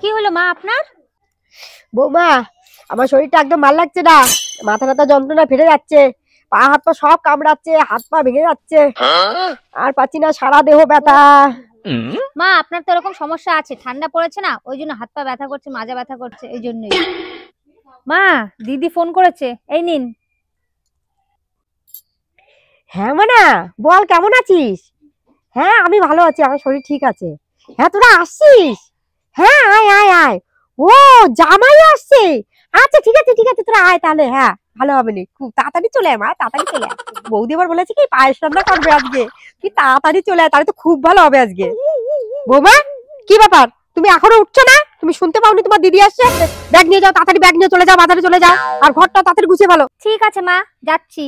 কি হলো মা আপনার? বৌমা, আমার শরীরটা একদম ভাল লাগছে না। মাথা ব্যথা যন্ত্রণা ফিরে যাচ্ছে, পা হাত পা সব কামড়াচ্ছে, হাত পা ভেঙে যাচ্ছে, আর পাচ্ছি না, সারা দেহ ব্যথা। মা আপনার তো এরকম সমস্যা আছে, ঠান্ডা পড়েছে না, ওই জন্য হাত পা ব্যথা করছে, মাজা ব্যথা করছে, এই জন্যই। মা দিদি ফোন করেছে, এই নিন। হ্যাঁ মানা, বল কেমন আছিস? হ্যাঁ আমি ভালো আছি, আমার শরীর ঠিক আছে। হ্যাঁ তোরা আসছিস? হ্যাঁ আয় আয় আয়। ও জামাই আসছে, আচ্ছা ঠিক আছে ঠিক আছে, তোরা আয় তাহলে। হ্যাঁ ভালো হবে নি, খুব তাড়াতাড়ি চলে আয় মা, তাড়াতাড়ি চলে আয়। বৌদি আবার বলেছে কি পায়েস রান্না করবে আজকে, কি তাড়াতাড়ি চলে আয়, তাহলে তো খুব ভালো হবে আজকে। বৌমা কি ব্যাপার, তুমি এখনো উঠছো না? তুমি শুনতে পাওনি তোমার দিদি আসছে? ব্যাগ নিয়ে যাও, তাড়াতাড়ি ব্যাগ নিয়ে চলে যাও, বাজারে চলে যাও, আর ঘরটা তাড়াতাড়ি গুছিয়ে ফেলো। ঠিক আছে মা, যাচ্ছি।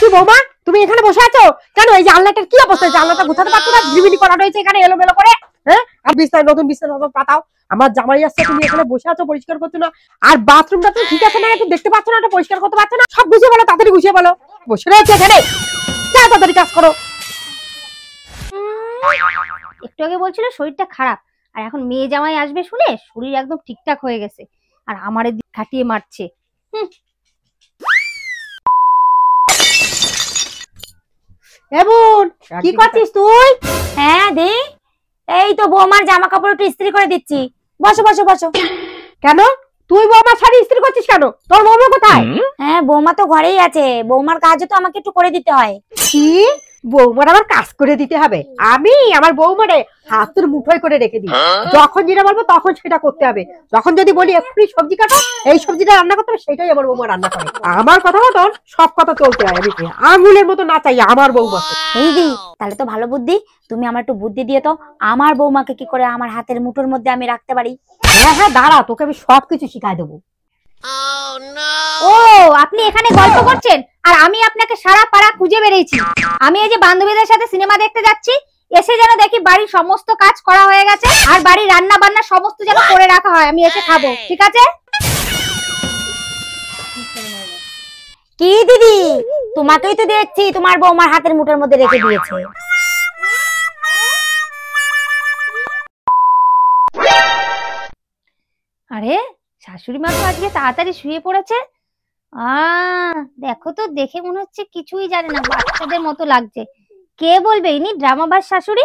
কি বৌমা, তুমি এখানে বসে আছো কেন? এই জানলাটার কি অবস্থা? জানলাটা গুছাতে পারছো না? ঝিমিনি করা রয়েছে এখানে এলোমেলো করে। হ্যাঁ, আর বিছানা নতুন বিছানা পাতাও। আমার জামাই আসছে, তুমি এখানে বসে আছো, পরিষ্কার করছো না। আর বাথরুমটা তো ঠিক আছে না, একটু দেখতে পাচ্ছ না, একটু পরিষ্কার করতে পারছো না? সব গুছিয়ে বলো, তাড়াতাড়ি গুছিয়ে বলো। বসে রয়েছে এখানে, যা তাড়াতাড়ি কাজ করো। একটু আগে বলছিল শরীরটা খারাপ, আর এখন মেয়ে জামাই আসবে শুনে শরীর একদম ঠিকঠাক হয়ে গেছে, আর আমারে খাটিয়ে মারছে। এমন কি করছিস তুই? হ্যাঁ দি, এই তো বৌমার জামা কাপড় একটু ইস্ত্রি করে দিচ্ছি। বসো বসো বসো। কেন তুই বৌমার শাড়ি ইস্ত্রি করছিস কেন? তোর বৌমা কোথায়? হ্যাঁ বৌমা তো ঘরেই আছে, বৌমার কাজও তো আমাকে একটু করে দিতে হয়। কি বৌমার আবার কাজ করে দিতে হবে? আমি আমার বৌমারে হাতের মুঠোয় করে রেখে দিই, যখন যেটা বলবো তখন সেটা করতে হবে। যখন যদি বলি এক্ষুনি সবজি কাটো, এই সবজিটা রান্না করতে হবে, সেটাই আমার বৌমা রান্না করে। আমার কথা মতন সব কথা চলতে হয়, আমি আঙুলের মতো না চাই আমার বৌমা। দিদি তাহলে তো ভালো বুদ্ধি, তুমি আমার একটু বুদ্ধি দিয়ে তো আমার বৌমাকে কি করে আমার হাতের মুঠোর মধ্যে আমি রাখতে পারি। হ্যাঁ হ্যাঁ দাঁড়া, তোকে আমি সবকিছু শিখাই দেবো। ও আপনি এখানে গল্প করছেন, আর আমি আপনাকে সারা পাড়া খুঁজে বেরিয়েছি। আমি এই যে বান্ধবীদের সাথে সিনেমা দেখতে যাচ্ছি, এসে যেন দেখি বাড়ির সমস্ত কাজ করা হয়ে গেছে, আর বাড়ির রান্না বান্না সমস্ত যেন করে রাখা হয়, আমি এসে খাবো, ঠিক আছে? কি দিদি, তোমাকেই তো দেখছি তোমার বৌমার হাতের মুঠোর মধ্যে রেখে দিয়েছে। আরে শাশুড়ি মা তো আজকে তাড়াতাড়ি শুয়ে পড়েছে। দেখো তো, দেখে মনে হচ্ছে কিছুই জানে না, বাচ্চাদের মতো লাগছে। কে বলবে ইনি ড্রামাবাজ শাশুড়ি?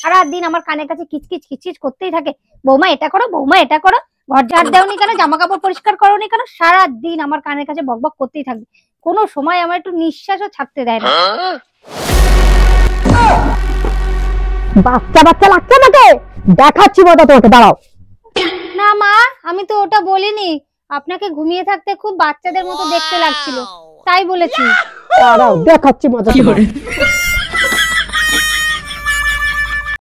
সারাদিন আমার কানের কাছে কিচকিচ কিচকিচ করতেই থাকে, বৌমা এটা করো, বৌমা এটা করো, ঘর ঝাড় দেওনি কেন, জামা কাপড় পরিষ্কার করোনি কেন, সারাদিন আমার কানের কাছে বকবক করতেই থাকবে, কোনো সময় আমার একটু নিঃশ্বাসও ছাড়তে দেয় না। বাচ্চা বাচ্চা লাগছে আমাকে, দেখাচ্ছি মজা তোমাকে, দাঁড়াও। না মা, আমি তো ওটা বলিনি, আপনাকে ঘুমিয়ে থাকতে খুব বাচ্চাদের মতো দেখতে লাগছিল, তাই বলেছি। দাঁড়াও, দেখাচ্ছি মজা।